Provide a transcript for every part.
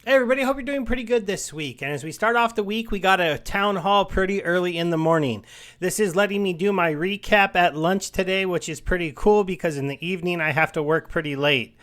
Hey everybody, hope you're doing pretty good this week. And as we start off the week, we got a town hall pretty early in the morning. This is letting me do my recap at lunch today, which is pretty cool because in the evening I have to work pretty late.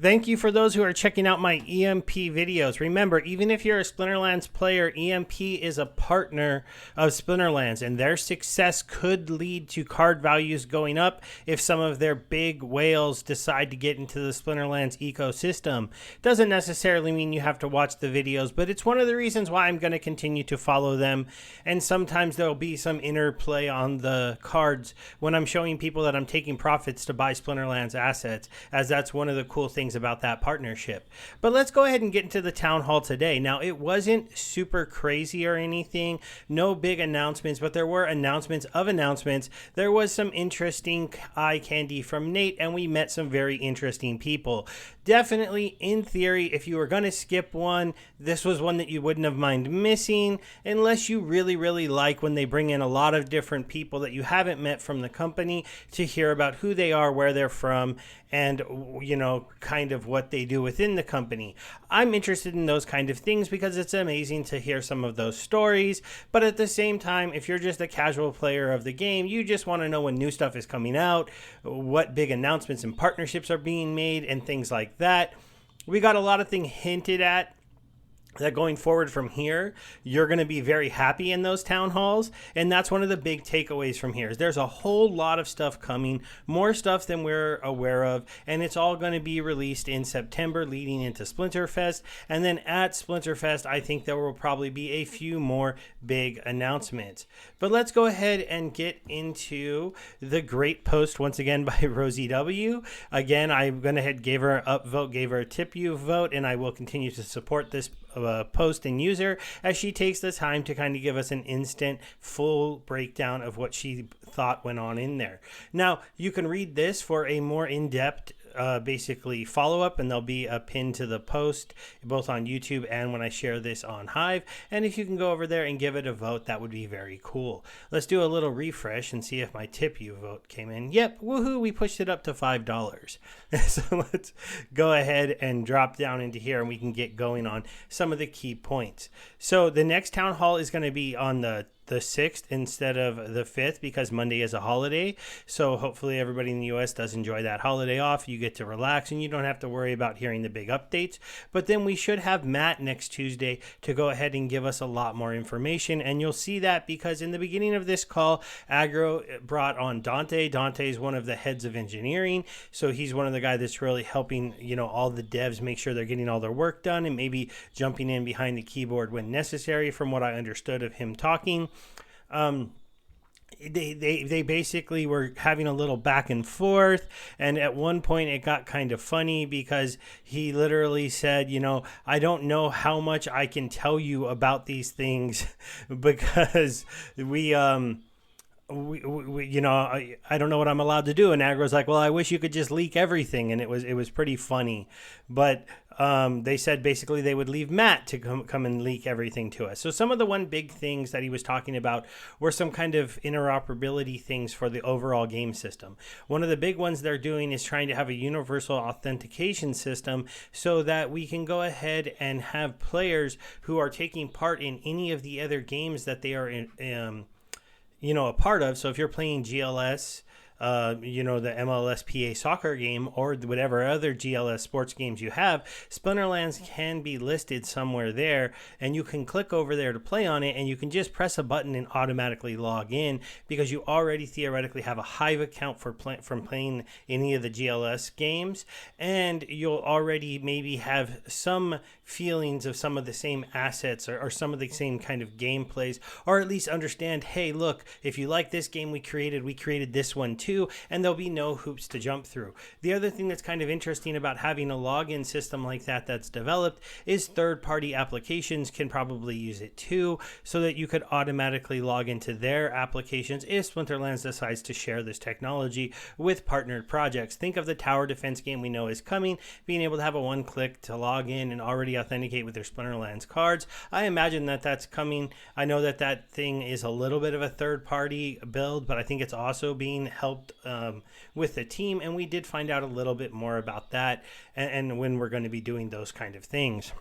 Thank you for those who are checking out my EMP videos. Remember, even if you're a Splinterlands player, EMP is a partner of Splinterlands, and their success could lead to card values going up if some of their big whales decide to get into the Splinterlands ecosystem. Doesn't necessarily mean you have to watch the videos, but it's one of the reasons why I'm going to continue to follow them, and sometimes there'll be some interplay on the cards when I'm showing people that I'm taking profits to buy Splinterlands assets, as that's one of the cool things about that partnership. But let's go ahead and get into the town hall today. Now, it wasn't super crazy or anything, no big announcements, but there were announcements of announcements. There was some interesting eye candy from Nate, and we met some very interesting people. Definitely, in theory, if you were going to skip one, this was one that you wouldn't have mind missing, unless you really like when they bring in a lot of different people that you haven't met from the company to hear about who they are, where they're from, and, you know, kind of what they do within the company. I'm interested in those kind of things because it's amazing to hear some of those stories. But at the same time, if you're just a casual player of the game, you just want to know when new stuff is coming out, what big announcements and partnerships are being made, and things like that. We got a lot of things hinted at that going forward from here, you're going to be very happy in those town halls. And that's one of the big takeaways from here is there's a whole lot of stuff coming, more stuff than we're aware of. And it's all going to be released in September leading into Splinterfest. And then at Splinterfest, I think there will probably be a few more big announcements. But let's go ahead and get into the great post once again by Rosie W. Again, I went ahead, gave her an upvote, gave her a tip you vote, and I will continue to support this post and user as she takes the time to kind of give us an instant full breakdown of what she thought went on in there. Now, you can read this for a more in-depth basically follow-up, and there'll be a pin to the post both on YouTube and when I share this on Hive. And if you can go over there and give it a vote, that would be very cool. Let's do a little refresh and see if my tip you vote came in. Yep, woohoo, we pushed it up to $5. So let's go ahead and drop down into here and we can get going on some of the key points. So the next town hall is going to be on the 6th instead of the 5th because Monday is a holiday. So hopefully everybody in the US does enjoy that holiday off. You get to relax and you don't have to worry about hearing the big updates. But then we should have Matt next Tuesday to go ahead and give us a lot more information. And you'll see that because in the beginning of this call, Agro brought on Dante. Dante is one of the heads of engineering. So he's one of the guys that's really helping, you know, all the devs make sure they're getting all their work done and maybe jumping in behind the keyboard when necessary from what I understood of him talking. They basically were having a little back and forth, and at one point it got kind of funny because he literally said, you know, I don't know how much I can tell you about these things because we you know, I don't know what I'm allowed to do. And Agro's like, well, I wish you could just leak everything. And it was pretty funny. But they said basically they would leave Matt to come and leak everything to us. So some of the one big things that he was talking about were some kind of interoperability things for the overall game system. One of the big ones they're doing is trying to have a universal authentication system so that we can go ahead and have players who are taking part in any of the other games that they are in, you know, a part of. So if you're playing GLS, you know, the MLSPA soccer game or whatever other GLS sports games you have, Splinterlands can be listed somewhere there, and you can click over there to play on it, and you can just press a button and automatically log in because you already theoretically have a Hive account from playing any of the GLS games, and you'll already maybe have some feelings of some of the same assets or some of the same kind of gameplays, or at least understand, hey, look, if you like this game we created this one too, and there'll be no hoops to jump through. The other thing that's kind of interesting about having a login system like that that's developed is third-party applications can probably use it too, so that you could automatically log into their applications if Splinterlands decides to share this technology with partnered projects. Think of the tower defense game we know is coming, being able to have a one-click to log in and already authenticate with their Splinterlands cards. I imagine that that's coming. I know that that thing is a little bit of a third-party build, but I think it's also being helped with the team, and we did find out a little bit more about that and when we're going to be doing those kind of things.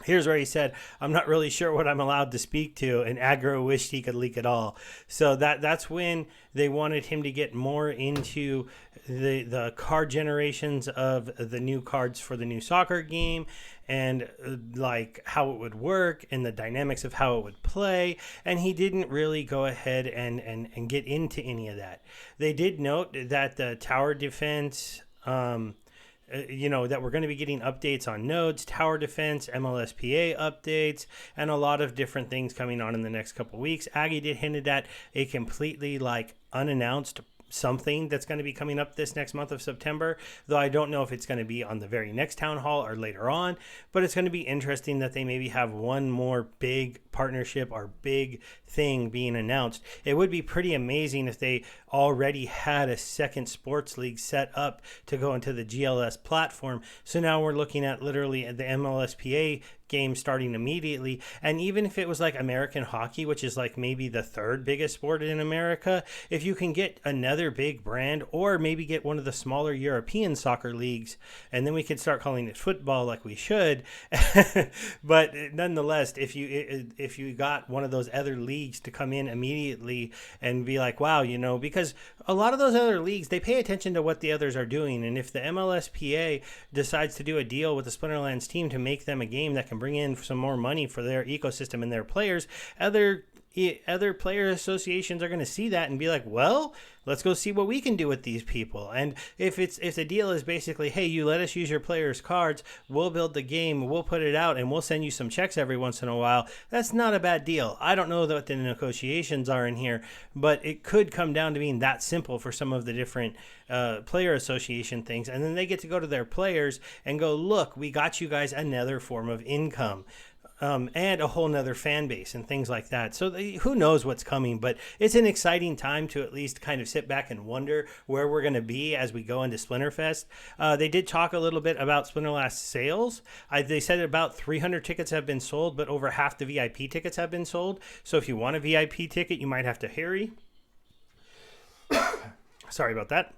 Here's where he said, "I'm not really sure what I'm allowed to speak to," and Aggro wished he could leak it all. So that's when they wanted him to get more into the card generations of the new cards for the new soccer game, and like how it would work and the dynamics of how it would play. And he didn't really go ahead and get into any of that. They did note that the tower defense. That we're going to be getting updates on nodes, tower defense, MLSPA updates, and a lot of different things coming on in the next couple of weeks. Aggie did hinted at a completely unannounced something that's going to be coming up this next month of September, though I don't know if it's going to be on the very next town hall or later on. But it's going to be interesting that they maybe have one more big partnership or big thing being announced. It would be pretty amazing if they already had a second sports league set up to go into the GLS platform. So now we're looking at literally the MLSPA game starting immediately. And even if it was like American hockey, which is like maybe the third biggest sport in America, if you can get another big brand, or maybe get one of the smaller European soccer leagues, and then we could start calling it football like we should. But nonetheless, if you got one of those other leagues to come in immediately and be like, wow, because a lot of those other leagues, they pay attention to what the others are doing. And if the MLSPA decides to do a deal with the Splinterlands team to make them a game that can bring in some more money for their ecosystem and their players, other player associations are going to see that and be like, well, let's go see what we can do with these people. And if the deal is basically, hey, you let us use your players' cards, we'll build the game, we'll put it out, and we'll send you some checks every once in a while, that's not a bad deal. I don't know what the negotiations are in here, but it could come down to being that simple for some of the different player association things. And then they get to go to their players and go, look, we got you guys another form of income. And a whole nother fan base and things like that. So who knows what's coming, but it's an exciting time to at least kind of sit back and wonder where we're going to be as we go into Splinterfest. They did talk a little bit about Splinterlands sales. They said about 300 tickets have been sold, but over half the VIP tickets have been sold. So if you want a VIP ticket, you might have to hurry. Sorry about that.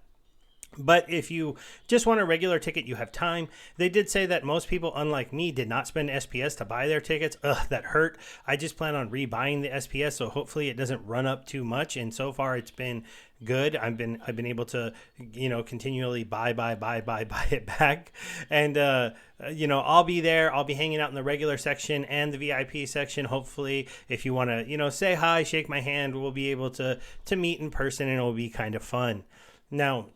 But if you just want a regular ticket, you have time. They did say that most people, unlike me, did not spend SPS to buy their tickets. Ugh, that hurt. I just plan on rebuying the SPS, so hopefully it doesn't run up too much. And so far, it's been good. I've been able to, continually buy it back. And I'll be there. I'll be hanging out in the regular section and the VIP section. Hopefully, if you want to, say hi, shake my hand, we'll be able to meet in person, and it'll be kind of fun. Now,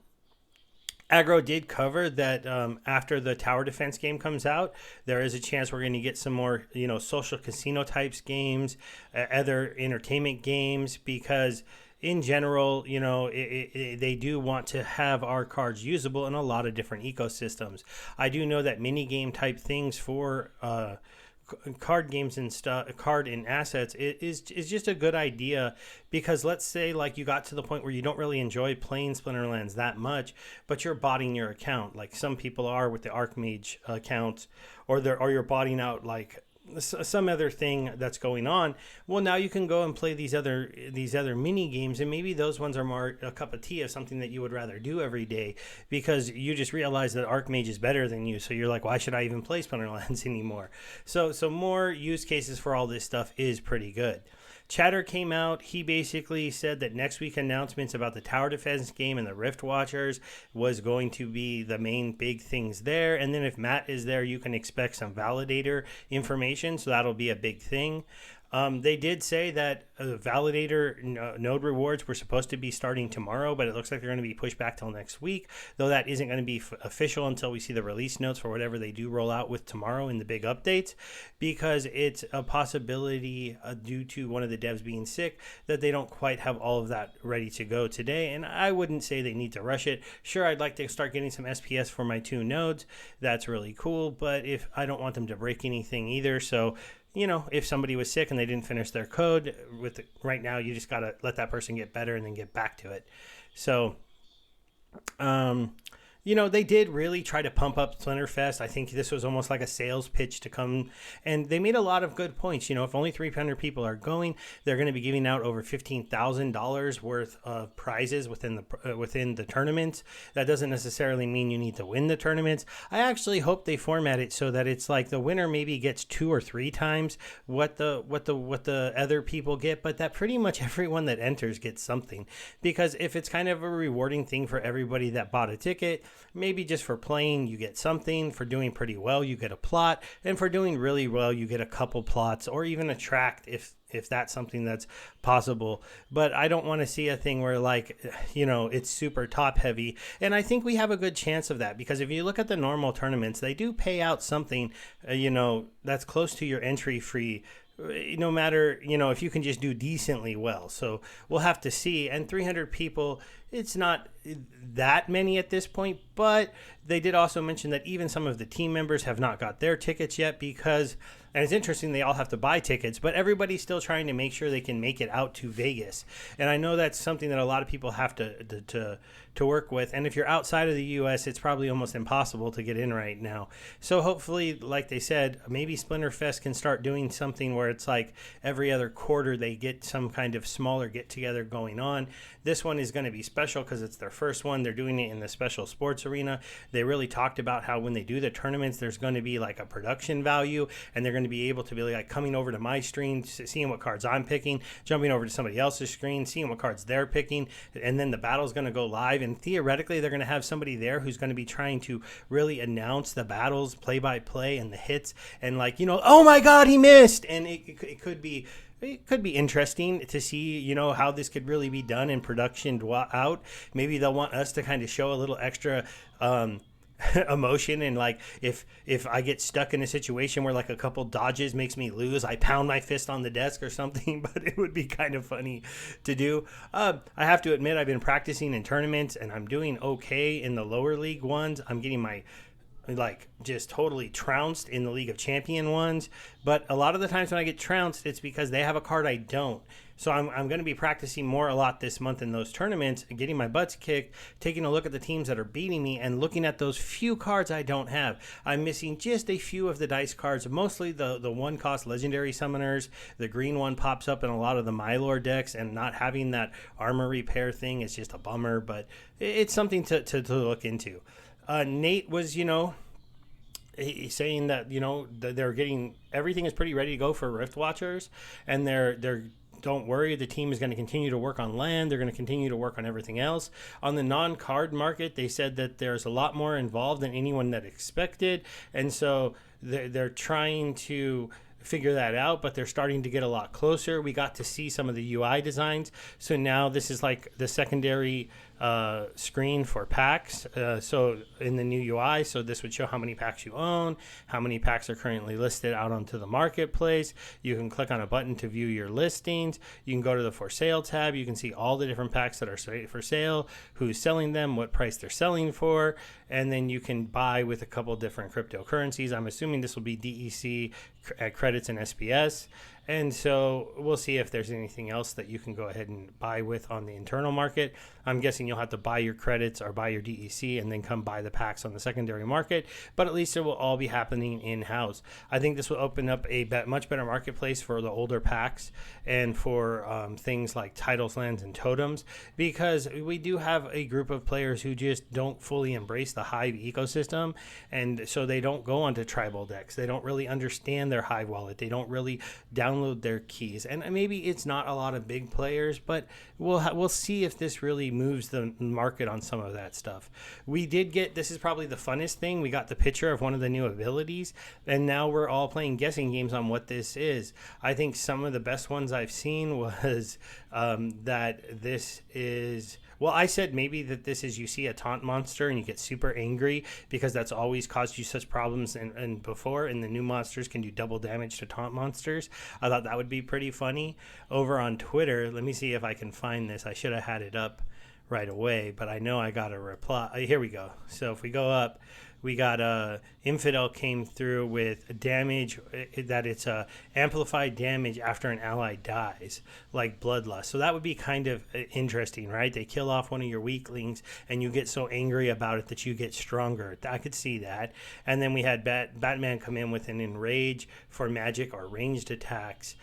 Aggro did cover that after the tower defense game comes out, there is a chance we're going to get some more, social casino types games, other entertainment games, because in general, they do want to have our cards usable in a lot of different ecosystems. I do know that mini game type things for card games and stuff, card and assets is just a good idea, because let's say like you got to the point where you don't really enjoy playing Splinterlands that much, but you're botting your account like some people are with the Archmage account, or you're botting out like some other thing that's going on. Well, now you can go and play these other mini games, and maybe those ones are more a cup of tea of something that you would rather do every day, because you just realize that Archmage is better than you. So you're like, why should I even play Splinterlands anymore? So more use cases for all this stuff is pretty good. Chatter came out. He basically said that next week announcements about the tower defense game and the Riftwatchers was going to be the main big things there. And then if Matt is there, you can expect some validator information. So that'll be a big thing. They did say that validator node rewards were supposed to be starting tomorrow, but it looks like they're going to be pushed back till next week, though that isn't going to be official until we see the release notes for whatever they do roll out with tomorrow in the big updates, because it's a possibility due to one of the devs being sick that they don't quite have all of that ready to go today. And I wouldn't say they need to rush it. Sure, I'd like to start getting some SPS for my 2 nodes. That's really cool, but if I don't want them to break anything either, so if somebody was sick and they didn't finish their code right now, you just got to let that person get better and then get back to it. So, They did really try to pump up Splinterfest. I think this was almost like a sales pitch to come, and they made a lot of good points. If only 300 people are going, they're going to be giving out over $15,000 worth of prizes within the tournaments. That doesn't necessarily mean you need to win the tournaments. I actually hope they format it so that it's like the winner maybe gets 2 or 3 times what the other people get, but that pretty much everyone that enters gets something. Because if it's kind of a rewarding thing for everybody that bought a ticket, maybe just for playing, you get something. For doing pretty well, you get a plot. And for doing really well, you get a couple plots or even a tract if that's something that's possible. But I don't want to see a thing where it's super top heavy. And I think we have a good chance of that, because if you look at the normal tournaments, they do pay out something, that's close to your entry fee, no matter, if you can just do decently well. So we'll have to see. And 300 people, it's not that many at this point, but they did also mention that even some of the team members have not got their tickets yet because, and it's interesting, they all have to buy tickets, but everybody's still trying to make sure they can make it out to Vegas. And I know that's something that a lot of people have to work with. And if you're outside of the U.S., it's probably almost impossible to get in right now. So hopefully, like they said, maybe Splinterfest can start doing something where it's like every other quarter they get some kind of smaller get-together going on. This one is going to be special because it's their first one. They're doing it in the special sports arena. They really talked about how when they do the tournaments, there's going to be like a production value, and they're going to be able to be like coming over to my screen, seeing what cards I'm picking, jumping over to somebody else's screen, seeing what cards they're picking, and then the battle's going to go live. And theoretically, they're going to have somebody there who's going to be trying to really announce the battles play by play and the hits, and oh my God, he missed. And it could be interesting to see, how this could really be done in production out. Maybe they'll want us to kind of show a little extra emotion, and if I get stuck in a situation where a couple dodges makes me lose, I pound my fist on the desk or something. But it would be kind of funny to do. I have to admit, I've been practicing in tournaments and I'm doing okay in the lower league ones. I'm getting my just totally trounced in the League of Champion ones, but a lot of the times when I get trounced, it's because they have a card I don't. So I'm going to be practicing more a lot this month in those tournaments and getting my butts kicked, taking a look at the teams that are beating me and looking at those few cards I don't have. I'm missing just a few of the dice cards, mostly the one-cost legendary summoners. The green one pops up in a lot of the Mylord decks, and not having that armor repair thing is just a bummer, but it's something to look into. Nate was, saying that, they're getting, everything is pretty ready to go for Riftwatchers, and they're don't worry, the team is going to continue to work on land. They're going to continue to work on everything else. On the non-card market, they said that there's a lot more involved than anyone that expected, and so they're trying to figure that out, but they're starting to get a lot closer. We got to see some of the UI designs, so now this is like the secondary screen for packs, so in the new UI. So this would show how many packs you own, how many packs are currently listed out onto the marketplace. You can click on a button to view your listings. You can go to the for sale tab. You can see all the different packs that are for sale, who's selling them, what price they're selling for, and then you can buy with a couple different cryptocurrencies. I'm assuming this will be DEC, credits, and SPS. And so we'll see if there's anything else that you can go ahead and buy with on the internal market. I'm guessing you'll have to buy your credits or buy your DEC and then come buy the packs on the secondary market, but at least it will all be happening in-house. I think this will open up a much better marketplace for the older packs and for things like titles, lands, and totems, because we do have a group of players who just don't fully embrace the Hive ecosystem, and so they don't go onto tribal decks. They don't really understand their Hive wallet. They don't really download their keys, and maybe it's not a lot of big players, but we'll see if this really moves the market on some of that stuff. We did get, this is probably the funnest thing, we got the picture of one of the new abilities, and now we're all playing guessing games on what this is. I think some of the best ones I've seen was that this is, well, I said maybe that this is, you see a taunt monster and you get super angry because that's always caused you such problems and before, and the new monsters can do double damage to taunt monsters. I thought that would be pretty funny. Over on Twitter, let me see if I can find this. I should have had it up right away, but I know I got a reply. Here we go. So if we go up, we got Infidel came through with damage, that it's amplified damage after an ally dies, like Bloodlust. So that would be kind of interesting, right? They kill off one of your weaklings, and you get so angry about it that you get stronger. I could see that. And then we had Batman come in with an Enrage for magic or ranged attacks.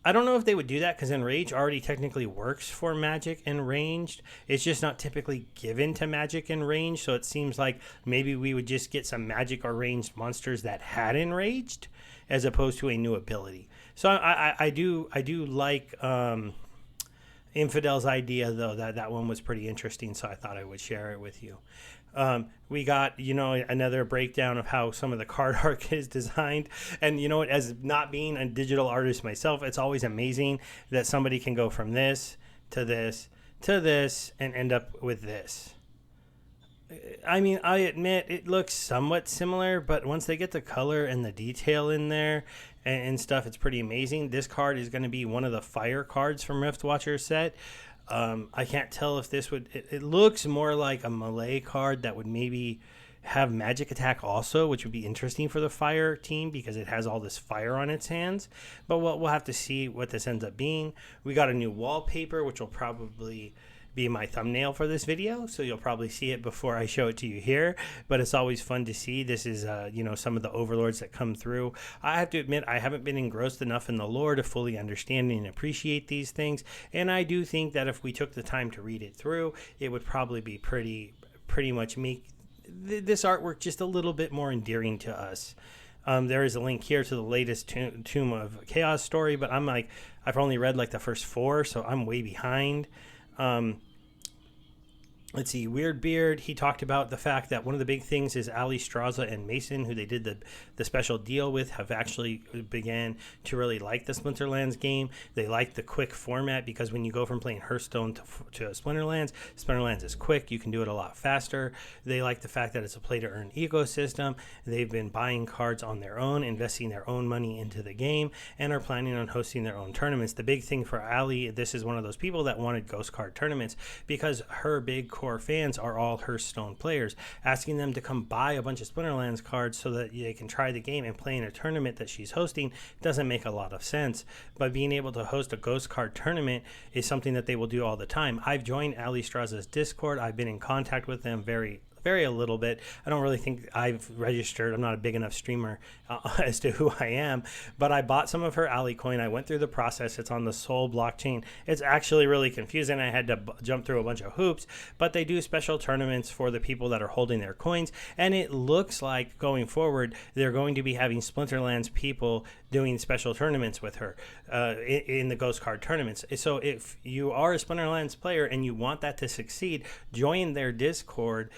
I don't know if they would do that because Enrage already technically works for magic and ranged. It's just not typically given to magic and ranged. So it seems like maybe we would just get some magic or ranged monsters that had enraged as opposed to a new ability. So I do like Infidel's idea, though. That one was pretty interesting, so I thought I would share it with you. We got, another breakdown of how some of the card art is designed. And, as not being a digital artist myself, it's always amazing that somebody can go from this to this to this and end up with this. I mean, I admit it looks somewhat similar, but once they get the color and the detail in there and stuff, it's pretty amazing. This card is going to be one of the fire cards from Riftwatchers set. I can't tell if this would... It looks more like a melee card that would maybe have magic attack also, which would be interesting for the fire team because it has all this fire on its hands. But we'll have to see what this ends up being. We got a new wallpaper, which will probably be my thumbnail for this video, so you'll probably see it before I show it to you here, but it's always fun to see. This is some of the overlords that come through. I have to admit, I haven't been engrossed enough in the lore to fully understand and appreciate these things, and I do think that if we took the time to read it through, it would probably be pretty much make this artwork just a little bit more endearing to us. There is a link here to the latest Tomb of Chaos story, but I've only read like the first 4, so I'm way behind. Let's see, Weird Beard, he talked about the fact that one of the big things is Ali Straza and Mason, who they did the special deal with, have actually began to really like the Splinterlands game. They like the quick format because when you go from playing Hearthstone to Splinterlands, Splinterlands is quick. You can do it a lot faster. They like the fact that it's a play-to-earn ecosystem. They've been buying cards on their own, investing their own money into the game, and are planning on hosting their own tournaments. The big thing for Ali, this is one of those people that wanted ghost card tournaments because her big core fans are all Hearthstone players. Asking them to come buy a bunch of Splinterlands cards so that they can try the game and play in a tournament that she's hosting doesn't make a lot of sense. But being able to host a ghost card tournament is something that they will do all the time. I've joined Ali Straza's Discord. I've been in contact with them very a little bit. I don't really think I've registered. I'm not a big enough streamer as to who I am, but I bought some of her Ali coin. I went through the process. It's on the Sol blockchain. It's actually really confusing. I had to jump through a bunch of hoops, but they do special tournaments for the people that are holding their coins, and it looks like going forward they're going to be having Splinterlands people doing special tournaments with her in the ghost card tournaments. So if you are a Splinterlands player and you want that to succeed, join their Discord.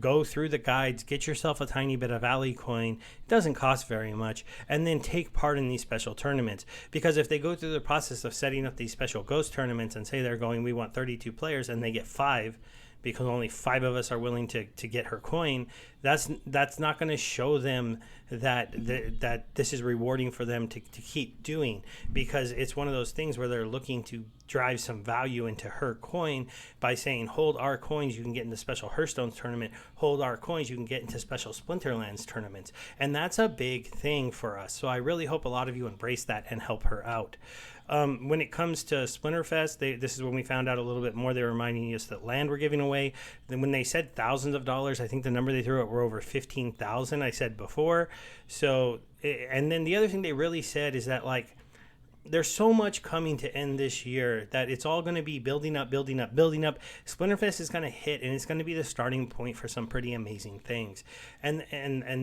Go through the guides, get yourself a tiny bit of Ali coin. It doesn't cost very much, and then take part in these special tournaments. Because if they go through the process of setting up these special ghost tournaments and say they're going, we want 32 players, and they get 5 because only 5 of us are willing to get her coin, that's not going to show them that this is rewarding for them to keep doing, because it's one of those things where they're looking to drive some value into her coin by saying, hold our coins, you can get into special Hearthstone tournament, hold our coins, you can get into special Splinterlands tournaments. And that's a big thing for us. So I really hope a lot of you embrace that and help her out. When it comes to Splinterfest, this is when we found out a little bit more. They were reminding us that land we're giving away. Then when they said thousands of dollars, I think the number they threw out were over 15,000, I said before. So, and then the other thing they really said is that, like, there's so much coming to end this year that it's all going to be building up. Splinterfest is going to hit, and it's going to be the starting point for some pretty amazing things. And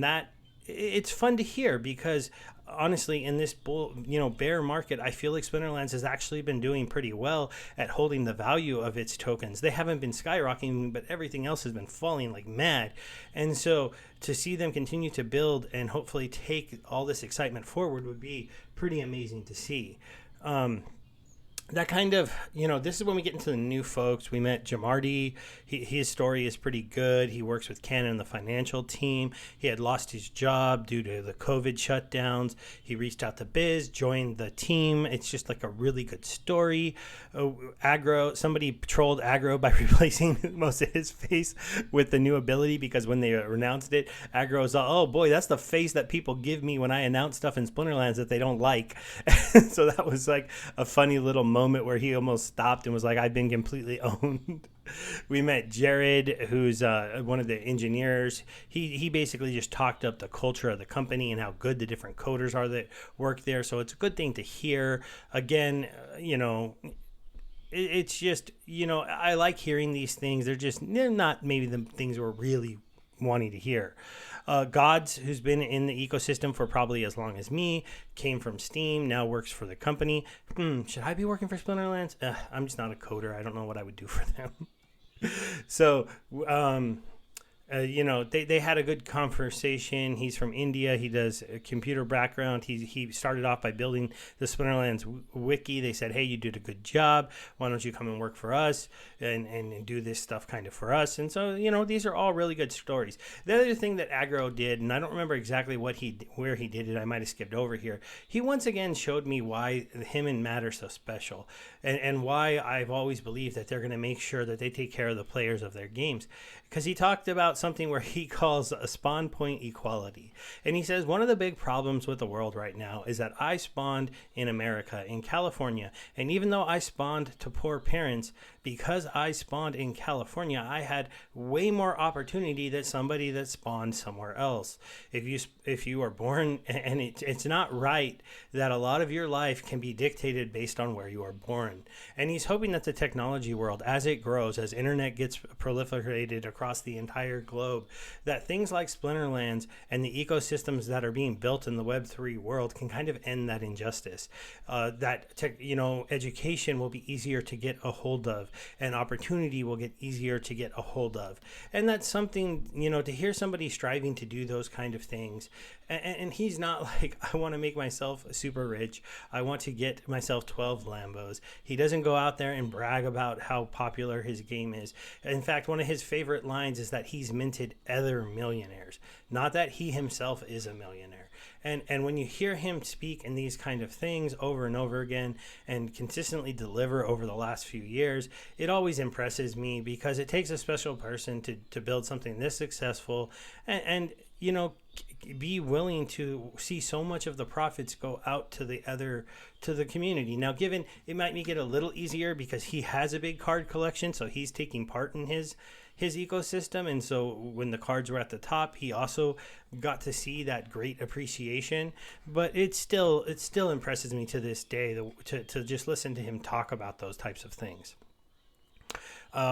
that, it's fun to hear, because honestly, in this bear market, I feel like Splinterlands has actually been doing pretty well at holding the value of its tokens. They haven't been skyrocketing, but everything else has been falling like mad. And so to see them continue to build and hopefully take all this excitement forward would be pretty amazing to see. that kind of, this is when we get into the new folks. We met Jamardi. His story is pretty good. He works with Canon, the financial team. He had lost his job due to the COVID shutdowns. He reached out to Biz, joined the team. It's just like a really good story. Somebody trolled Aggro by replacing most of his face with the new ability, because when they announced it, Aggro was oh boy, that's the face that people give me when I announce stuff in Splinterlands that they don't like. So that was like a funny little moment where he almost stopped and was like, I've been completely owned. We met Jared, who's one of the engineers. He basically just talked up the culture of the company and how good the different coders are that work there. So it's a good thing to hear. Again, it's just, I like hearing these things. They're not maybe the things we're really wanting to hear. Gods, who's been in the ecosystem for probably as long as me, came from Steam, now works for the company. Should I be working for Splinterlands? I'm just not a coder. I don't know what I would do for them. So, they had a good conversation. He's from India. He does a computer background. He started off by building the Splinterlands wiki. They said, hey, you did a good job. Why don't you come and work for us and do this stuff kind of for us? And so, these are all really good stories. The other thing that Aggro did, and I don't remember exactly where he did it. I might have skipped over here. He once again showed me why him and Matt are so special, and why I've always believed that they're going to make sure that they take care of the players of their games. Because he talked about something where he calls a spawn point equality. And he says one of the big problems with the world right now is that I spawned in America, in California. And even though I spawned to poor parents, because I spawned in California, I had way more opportunity than somebody that spawned somewhere else. If you are born, and it's not right that a lot of your life can be dictated based on where you are born. And he's hoping that the technology world, as it grows, as internet gets proliferated across the entire globe, that things like Splinterlands and the ecosystems that are being built in the Web3 world can kind of end that injustice. Education will be easier to get a hold of, and opportunity will get easier to get a hold of. And that's something, to hear somebody striving to do those kind of things. And he's not like, I want to make myself super rich. I want to get myself 12 Lambos. He doesn't go out there and brag about how popular his game is. In fact, one of his favorite lines is that he's minted other millionaires, not that he himself is a millionaire. And when you hear him speak in these kind of things over and over again and consistently deliver over the last few years, it always impresses me, because it takes a special person to build something this successful and be willing to see so much of the profits go out to the community. Now, given it might make it a little easier because he has a big card collection, so he's taking part in his ecosystem, and so when the cards were at the top, he also got to see that great appreciation. But it still impresses me to this day to just listen to him talk about those types of things.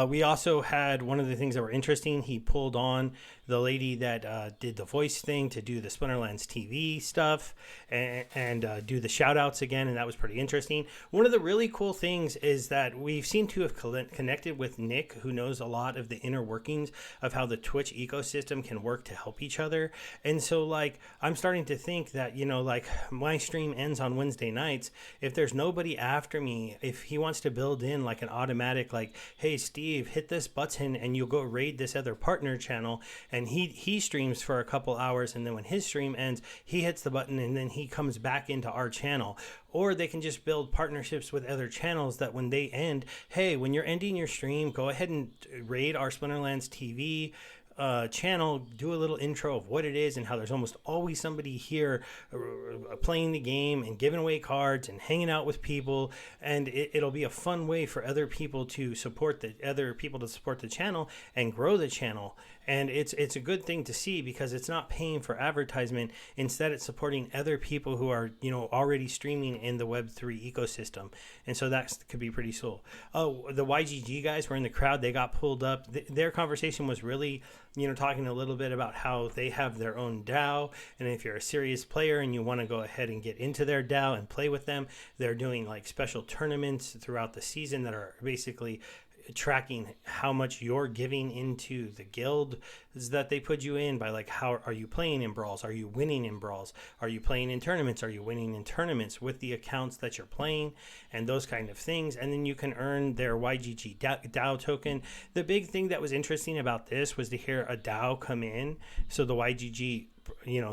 We also had one of the things that were interesting. He pulled on the lady that did the voice thing to do the Splinterlands TV stuff and do the shout outs again. And that was pretty interesting. One of the really cool things is that we seem to have connected with Nick, who knows a lot of the inner workings of how the Twitch ecosystem can work to help each other. And so I'm starting to think that, my stream ends on Wednesday nights. If there's nobody after me, if he wants to build in an automatic, hey, Steve, hit this button and you'll go raid this other partner channel, and he streams for a couple hours, and then when his stream ends, he hits the button and then he comes back into our channel. Or they can just build partnerships with other channels that when they end, hey, when you're ending your stream, go ahead and raid our Splinterlands TV channel, do a little intro of what it is and how there's almost always somebody here playing the game and giving away cards and hanging out with people, and it'll be a fun way for other people to support the channel and grow the channel. And it's a good thing to see, because it's not paying for advertisement. Instead, it's supporting other people who are already streaming in the Web3 ecosystem, and so that could be pretty cool. The YGG guys were in the crowd. They got pulled up. Their conversation was really talking a little bit about how they have their own DAO, and if you're a serious player and you want to go ahead and get into their DAO and play with them, they're doing special tournaments throughout the season that are basically tracking how much you're giving into the guild that they put you in by like, how are you playing in brawls? Are you winning in brawls? Are you playing in tournaments? Are you winning in tournaments with the accounts that you're playing, and those kind of things? And then you can earn their YGG DAO token. The big thing that was interesting about this was to hear a DAO come in. So the YGG,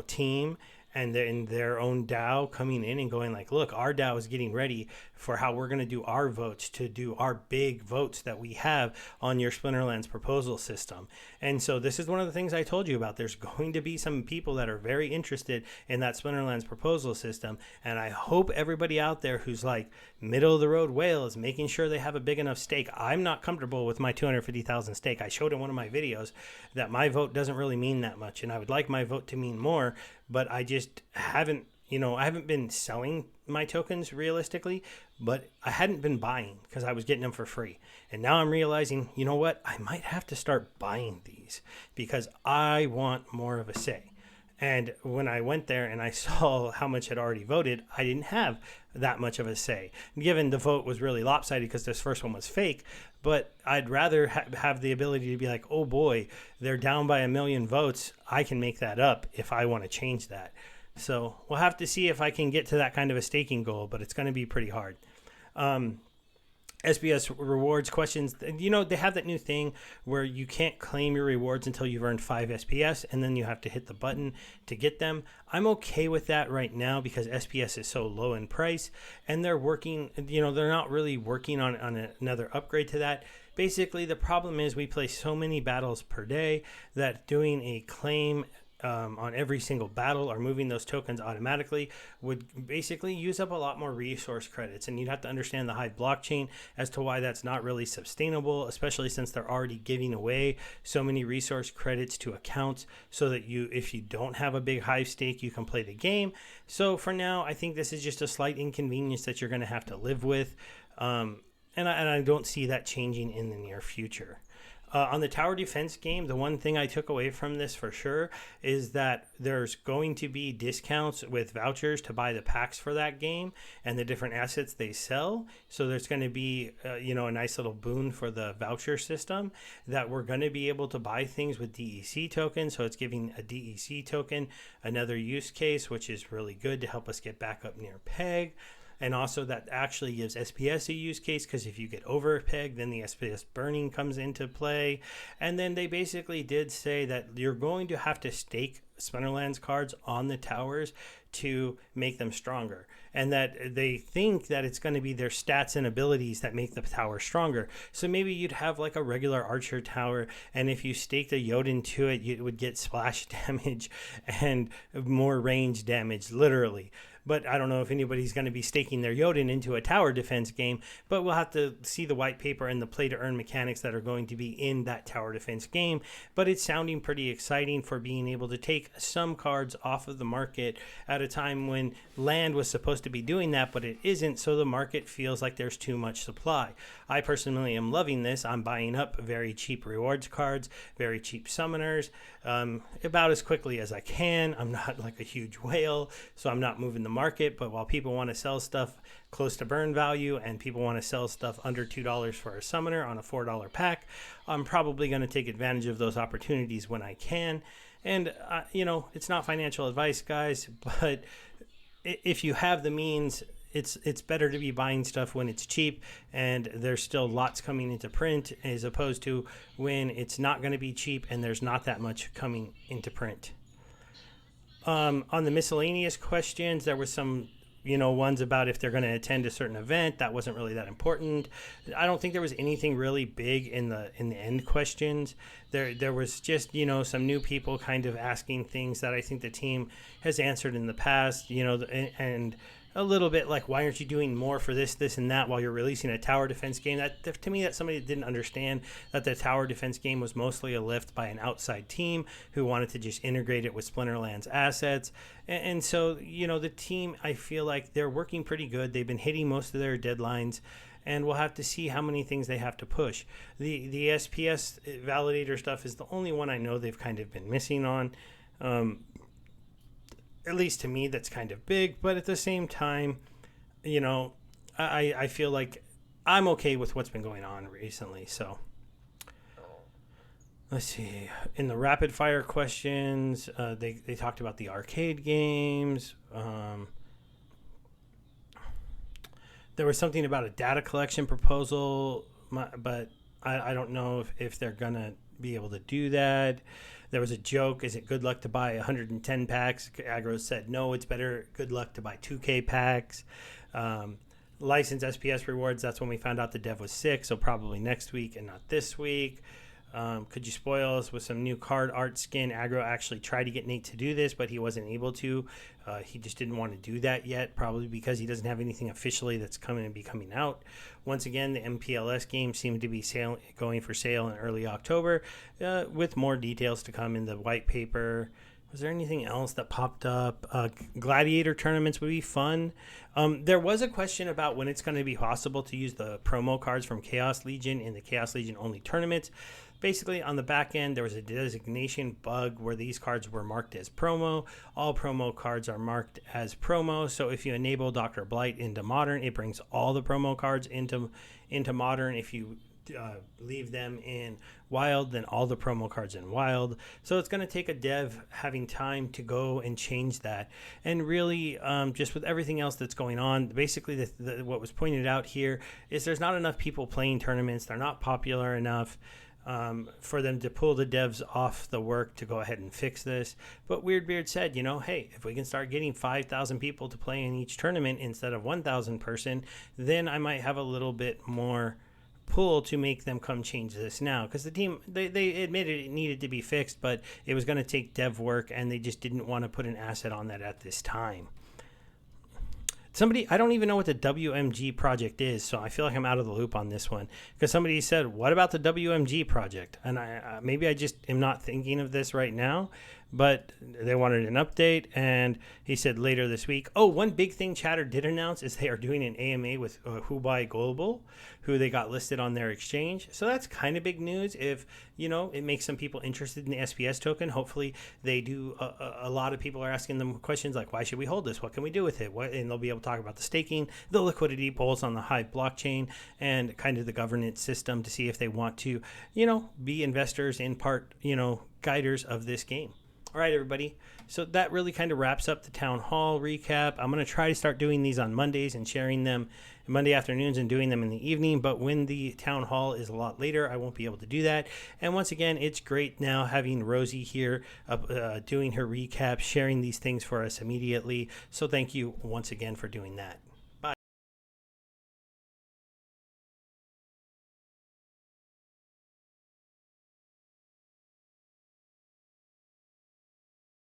team, and then their own DAO coming in and going like, look, our DAO is getting ready for how we're going to do our votes, to do our big votes that we have on your Splinterlands proposal system. And so this is one of the things I told you about. There's going to be some people that are very interested in that Splinterlands proposal system. And I hope everybody out there who's like middle of the road whale is making sure they have a big enough stake. I'm not comfortable with my 250,000 stake. I showed in one of my videos that my vote doesn't really mean that much, and I would like my vote to mean more, but I just haven't, I haven't been selling my tokens realistically, but I hadn't been buying because I was getting them for free. And now I'm realizing, you know what? I might have to start buying these because I want more of a say. And when I went there and I saw how much had already voted, I didn't have that much of a say. Given the vote was really lopsided because this first one was fake, but I'd rather have the ability to be like, oh boy, they're down by 1 million votes. I can make that up if I want to change that. So we'll have to see if I can get to that kind of a staking goal, but it's going to be pretty hard. SBS rewards questions, they have that new thing where you can't claim your rewards until you've earned 5 SPS, and then you have to hit the button to get them. I'm okay with that right now because SPS is so low in price, and they're working, they're not really working on another upgrade to that. Basically, the problem is we play so many battles per day that doing a claim on every single battle or moving those tokens automatically would basically use up a lot more resource credits, and you'd have to understand the Hive blockchain as to why that's not really sustainable, especially since they're already giving away so many resource credits to accounts so that if you don't have a big Hive stake, you can play the game. So for now, I think this is just a slight inconvenience that you're going to have to live with, and I don't see that changing in the near future. On the tower defense game, the one thing I took away from this for sure is that there's going to be discounts with vouchers to buy the packs for that game and the different assets they sell. So there's going to be, a nice little boon for the voucher system that we're going to be able to buy things with DEC tokens. So it's giving a DEC token another use case, which is really good to help us get back up near peg. And also that actually gives SPS a use case because if you get over peg, then the SPS burning comes into play. And then they basically did say that you're going to have to stake Splinterlands cards on the towers to make them stronger, and that they think that it's going to be their stats and abilities that make the tower stronger. So maybe you'd have like a regular archer tower, and if you staked a Jotun to it, you would get splash damage and more range damage, literally. But I don't know if anybody's going to be staking their Jotun into a tower defense game, but we'll have to see the white paper and the play to earn mechanics that are going to be in that tower defense game. But it's sounding pretty exciting for being able to take some cards off of the market at a time when land was supposed to be doing that, but it isn't. So the market feels like there's too much supply. I personally am loving this. I'm buying up very cheap rewards cards, very cheap summoners, about as quickly as I can. I'm not like a huge whale, so I'm not moving the market. But while people want to sell stuff close to burn value and people want to sell stuff under $2 for a summoner on a $4 pack, I'm probably going to take advantage of those opportunities when I can. And, it's not financial advice, guys, but if you have the means, it's better to be buying stuff when it's cheap and there's still lots coming into print as opposed to when it's not going to be cheap and there's not that much coming into print. On the miscellaneous questions, there was some ones about if they're going to attend a certain event. That wasn't really that important. I don't think there was anything really big in the end questions. There was just, some new people kind of asking things that I think the team has answered in the past, and a little bit like, why aren't you doing more for this, and that while you're releasing a tower defense game? That to me, that's somebody that didn't understand that the tower defense game was mostly a lift by an outside team who wanted to just integrate it with Splinterlands assets. And so, the team, I feel like they're working pretty good. They've been hitting most of their deadlines, and we'll have to see how many things they have to push. The SPS validator stuff is the only one I know they've kind of been missing on. At least to me, that's kind of big, but at the same time, I feel like I'm okay with what's been going on recently. So let's see. In the rapid fire questions, they talked about the arcade games. There was something about a data collection proposal, but I don't know if they're going to be able to do that. There was a joke. Is it good luck to buy 110 packs? Aggro said, no, it's better good luck to buy 2K packs. License SPS rewards, that's when we found out the dev was sick, so probably next week and not this week. Could you spoil us with some new card art skin? Aggro actually tried to get Nate to do this, but he wasn't able to. He just didn't want to do that yet, probably because he doesn't have anything officially that's coming out. Once again, the MPLS game seemed to be going for sale in early October, with more details to come in the white paper. Was there anything else that popped up? Gladiator tournaments would be fun. There was a question about when it's going to be possible to use the promo cards from Chaos Legion in the Chaos Legion only tournaments. Basically, on the back end, there was a designation bug where these cards were marked as promo. All promo cards are marked as promo. So if you enable Dr. Blight into Modern, it brings all the promo cards into Modern. If you leave them in Wild, then all the promo cards in Wild. So it's going to take a dev having time to go and change that. And really, just with everything else that's going on, basically what was pointed out here is there's not enough people playing tournaments. They're not popular enough for them to pull the devs off the work to go ahead and fix this. But Weirdbeard said, hey, if we can start getting 5,000 people to play in each tournament instead of 1,000 person, then I might have a little bit more pull to make them come change this now, because the team they admitted it needed to be fixed, but it was going to take dev work and they just didn't want to put an asset on that at this time. I don't even know what the WMG project is, so I feel like I'm out of the loop on this one, because somebody said, what about the WMG project? And maybe I just am not thinking of this right now, but they wanted an update, and he said later this week. Oh, one big thing Chatter did announce is they are doing an AMA with Hubai Global, who they got listed on their exchange. So that's kind of big news. If, it makes some people interested in the SPS token. Hopefully they do. A lot of people are asking them questions like, why should we hold this? What can we do with it? And they'll be able to talk about the staking, the liquidity pools on the Hive blockchain, and kind of the governance system to see if they want to, be investors in part, guiders of this game. All right, everybody. So that really kind of wraps up the town hall recap. I'm going to try to start doing these on Mondays and sharing them Monday afternoons and doing them in the evening. But when the town hall is a lot later, I won't be able to do that. And once again, it's great now having Rosie here doing her recap, sharing these things for us immediately. So thank you once again for doing that.